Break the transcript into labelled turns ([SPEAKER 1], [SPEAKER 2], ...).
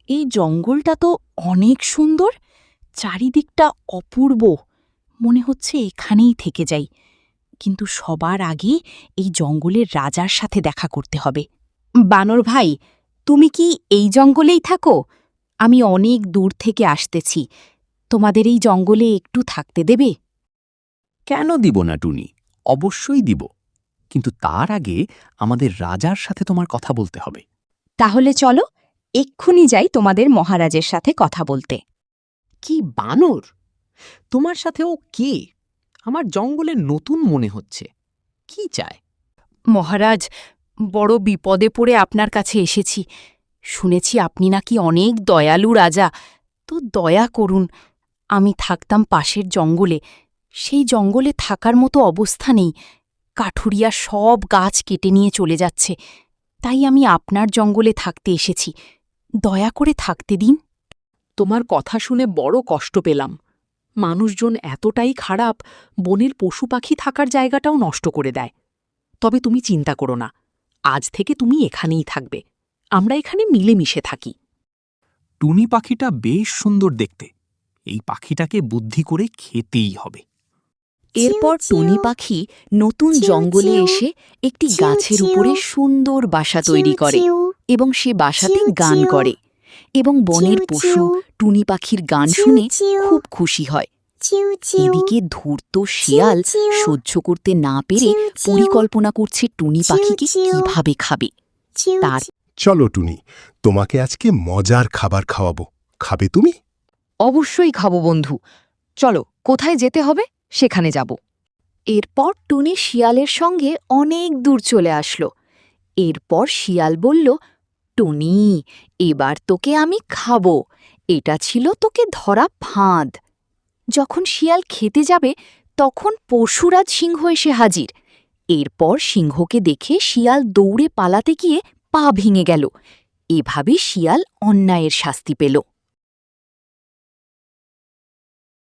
[SPEAKER 1] এই জঙ্গলটা তো অনেক সুন্দর, চারিদিকটা অপূর্ব। মনে হচ্ছে এখানেই থেকে যাই, কিন্তু সবার আগে এই জঙ্গলের রাজার সাথে দেখা করতে হবে। বানর ভাই, তুমি কি এই জঙ্গলেই থাকো? আমি অনেক দূর থেকে আসতেছি, তোমাদের এই জঙ্গলে একটু থাকতে দেবে?
[SPEAKER 2] কেন দিব না টুনি, অবশ্যই দিব, কিন্তু তার আগে আমাদের রাজার সাথে তোমার কথা বলতে হবে।
[SPEAKER 1] তাহলে চলো, এক্ষুনি যাই তোমাদের মহারাজের সাথে কথা বলতে।
[SPEAKER 3] কি বানর, তোমার সাথে ও কে? আমার জঙ্গলে নতুন মনে হচ্ছে। কি চায়?
[SPEAKER 1] মহারাজ, বড় বিপদে পড়ে আপনার কাছে এসেছি। শুনেছি আপনি নাকি অনেক দয়ালু রাজা, তো দয়া করুন। আমি থাকতাম পাশের জঙ্গলে, সেই জঙ্গলে থাকার মতো অবস্থা নেই। কাঠুরিয়া সব গাছ কেটে নিয়ে চলে যাচ্ছে, তাই আমি আপনার জঙ্গলে থাকতে এসেছি। দয়া করে থাকতে দিন।
[SPEAKER 3] তোমার কথা শুনে বড় কষ্ট পেলাম। মানুষজন এতটাই খারাপ, বনের পশু পাখি থাকার জায়গাটাও নষ্ট করে দেয়। তবে তুমি চিন্তা করো না, আজ থেকে তুমি এখানেই থাকবে। আমরা এখানে মিলেমিশে থাকি।
[SPEAKER 2] টুনি পাখিটা বেশ সুন্দর দেখতে, এই পাখিটাকে বুদ্ধি করে খেতেই হবে।
[SPEAKER 1] এরপর টুনি পাখি নতুন জঙ্গলে এসে একটি গাছের উপরে সুন্দর বাসা তৈরি করে এবং সে বাসাতে গান করে, এবং বনের পশু টুনি পাখির গান শুনে খুব খুশি হয়। এদিকে ধূর্ত শিয়াল সহ্য করতে না পেরে পরিকল্পনা করছে টুনি পাখিকে কিভাবে খাবে। তার
[SPEAKER 4] চলো টুনি, তোমাকে আজকে মজার খাবার খাওয়াবো। খাবে তুমি?
[SPEAKER 1] অবশ্যই খাবো বন্ধু, চলো কোথায় যেতে হবে সেখানে যাব। এরপর টুনি শিয়ালের সঙ্গে অনেক দূর চলে আসলো। এরপর শিয়াল বলল, টুনি, এবার তোকে আমি খাবো। এটা ছিল তোকে ধরা ফাঁদ। যখন শিয়াল খেতে যাবে তখন পশুরাজ সিংহ এসে হাজির। এরপর সিংহকে দেখে শিয়াল দৌড়ে পালাতে গিয়ে পা ভেঙে গেল। এভাবে শিয়াল অন্যায়ের শাস্তি পেল।